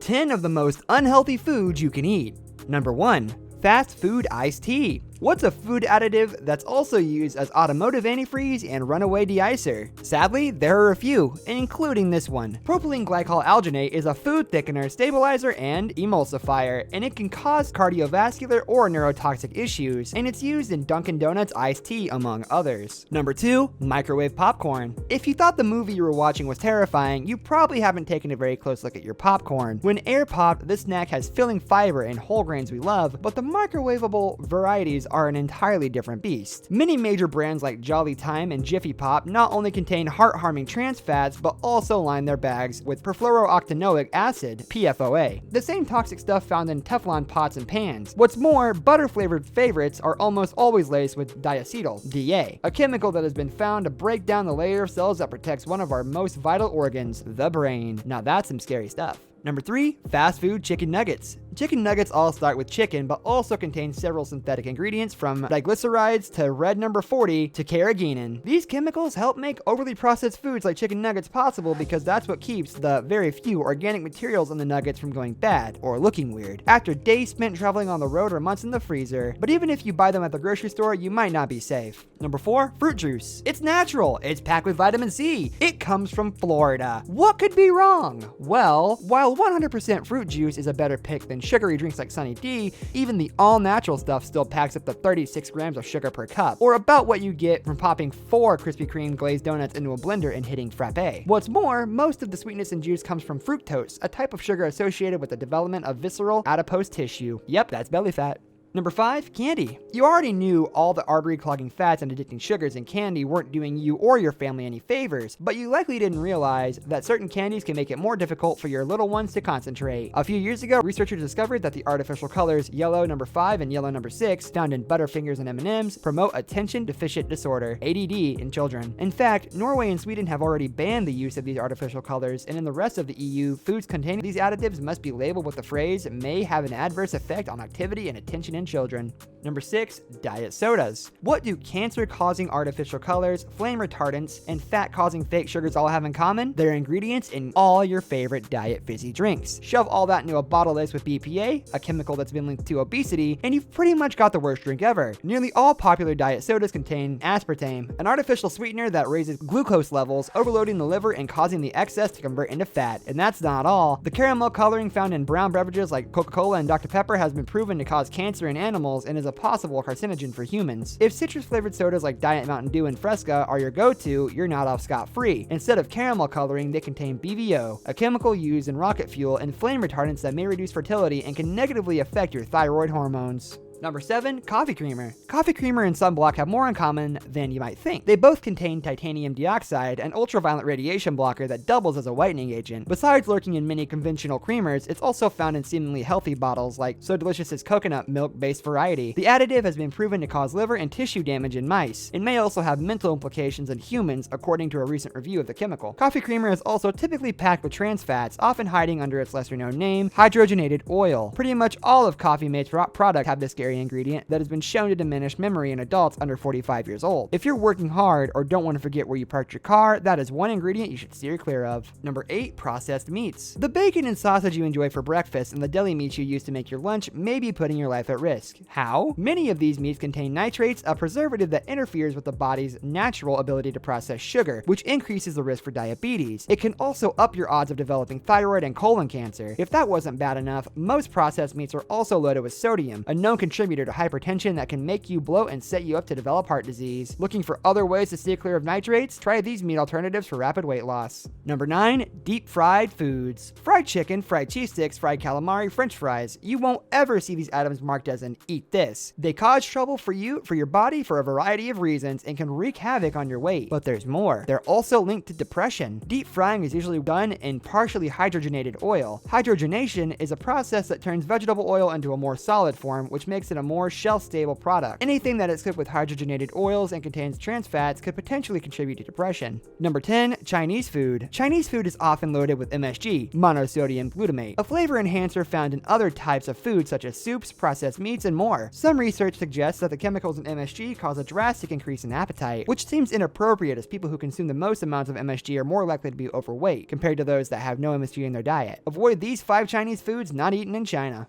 10 of the most unhealthy foods you can eat. Number 1. Fast food iced tea. What's a food additive that's also used as automotive antifreeze and runaway de-icer? Sadly, there are a few, including this one. Propylene glycol alginate is a food thickener, stabilizer, and emulsifier, and it can cause cardiovascular or neurotoxic issues, and it's used in Dunkin' Donuts iced tea, among others. Number 2. Microwave popcorn. If you thought the movie you were watching was terrifying, you probably haven't taken a very close look at your popcorn. When air popped, this snack has filling fiber and whole grains we love, but the microwavable varieties are an entirely different beast. Many major brands like Jolly Time and Jiffy Pop not only contain heart-harming trans fats, but also line their bags with perfluorooctanoic acid, PFOA, the same toxic stuff found in Teflon pots and pans. What's more, butter-flavored favorites are almost always laced with diacetyl, DA, a chemical that has been found to break down the layer of cells that protects one of our most vital organs, the brain. Now that's some scary stuff. Number 3. Fast food chicken nuggets. Chicken nuggets all start with chicken, but also contain several synthetic ingredients from diglycerides to red number 40 to carrageenan. These chemicals help make overly processed foods like chicken nuggets possible because that's what keeps the very few organic materials in the nuggets from going bad or looking weird after days spent traveling on the road or months in the freezer. But even if you buy them at the grocery store, you might not be safe. Number 4. Fruit juice. It's natural. It's packed with vitamin C. It comes from Florida. What could be wrong? Well, while 100% fruit juice is a better pick than sugary drinks like Sunny D, even the all-natural stuff still packs up to 36 grams of sugar per cup, or about what you get from popping 4 Krispy Kreme glazed donuts into a blender and hitting frappe. What's more, most of the sweetness in juice comes from fructose, a type of sugar associated with the development of visceral adipose tissue. Yep, that's belly fat. Number 5, candy. You already knew all the artery-clogging fats and addicting sugars in candy weren't doing you or your family any favors, but you likely didn't realize that certain candies can make it more difficult for your little ones to concentrate. A few years ago, researchers discovered that the artificial colors yellow number 5 and yellow number 6 found in Butterfingers and M&Ms promote attention deficit disorder, ADD, in children. In fact, Norway and Sweden have already banned the use of these artificial colors, and in the rest of the EU, foods containing these additives must be labeled with the phrase "may have an adverse effect on activity and attention in children." Number 6, diet sodas. What do cancer-causing artificial colors, flame retardants, and fat-causing fake sugars all have in common? They're ingredients in all your favorite diet fizzy drinks. Shove all that into a bottle laced with BPA, a chemical that's been linked to obesity, and you've pretty much got the worst drink ever. Nearly all popular diet sodas contain aspartame, an artificial sweetener that raises glucose levels, overloading the liver and causing the excess to convert into fat. And that's not all. The caramel coloring found in brown beverages like Coca-Cola and Dr. Pepper has been proven to cause cancer in animals and is a possible carcinogen for humans. If citrus-flavored sodas like Diet Mountain Dew and Fresca are your go-to, you're not off scot-free. Instead of caramel coloring, they contain BVO, a chemical used in rocket fuel and flame retardants that may reduce fertility and can negatively affect your thyroid hormones. Number 7, coffee creamer. Coffee creamer and sunblock have more in common than you might think. They both contain titanium dioxide, an ultraviolet radiation blocker that doubles as a whitening agent. Besides lurking in many conventional creamers, it's also found in seemingly healthy bottles like So Delicious' coconut milk-based variety. The additive has been proven to cause liver and tissue damage in mice, and may also have mental implications in humans, according to a recent review of the chemical. Coffee creamer is also typically packed with trans fats, often hiding under its lesser-known name, hydrogenated oil. Pretty much all of Coffee Mate's product have this scary ingredient that has been shown to diminish memory in adults under 45 years old. If you're working hard or don't want to forget where you parked your car, that is one ingredient you should steer clear of. Number 8, processed meats. The bacon and sausage you enjoy for breakfast and the deli meats you use to make your lunch may be putting your life at risk. How? Many of these meats contain nitrates, a preservative that interferes with the body's natural ability to process sugar, which increases the risk for diabetes. It can also up your odds of developing thyroid and colon cancer. If that wasn't bad enough, most processed meats are also loaded with sodium, a known contributor to hypertension that can make you bloat and set you up to develop heart disease. Looking for other ways to stay clear of nitrates? Try these meat alternatives for rapid weight loss. Number 9, deep fried foods. Fried chicken, fried cheese sticks, fried calamari, french fries. You won't ever see these items marked as an "eat this." They cause trouble for your body for a variety of reasons and can wreak havoc on your weight. But there's more. They're also linked to depression. Deep frying is usually done in partially hydrogenated oil. Hydrogenation is a process that turns vegetable oil into a more solid form, which makes makes it a more shelf-stable product. Anything that is cooked with hydrogenated oils and contains trans fats could potentially contribute to depression. Number 10. Chinese food. Chinese food is often loaded with MSG, monosodium glutamate, a flavor enhancer found in other types of food such as soups, processed meats, and more. Some research suggests that the chemicals in MSG cause a drastic increase in appetite, which seems inappropriate as people who consume the most amounts of MSG are more likely to be overweight compared to those that have no MSG in their diet. Avoid these 5 Chinese foods not eaten in China.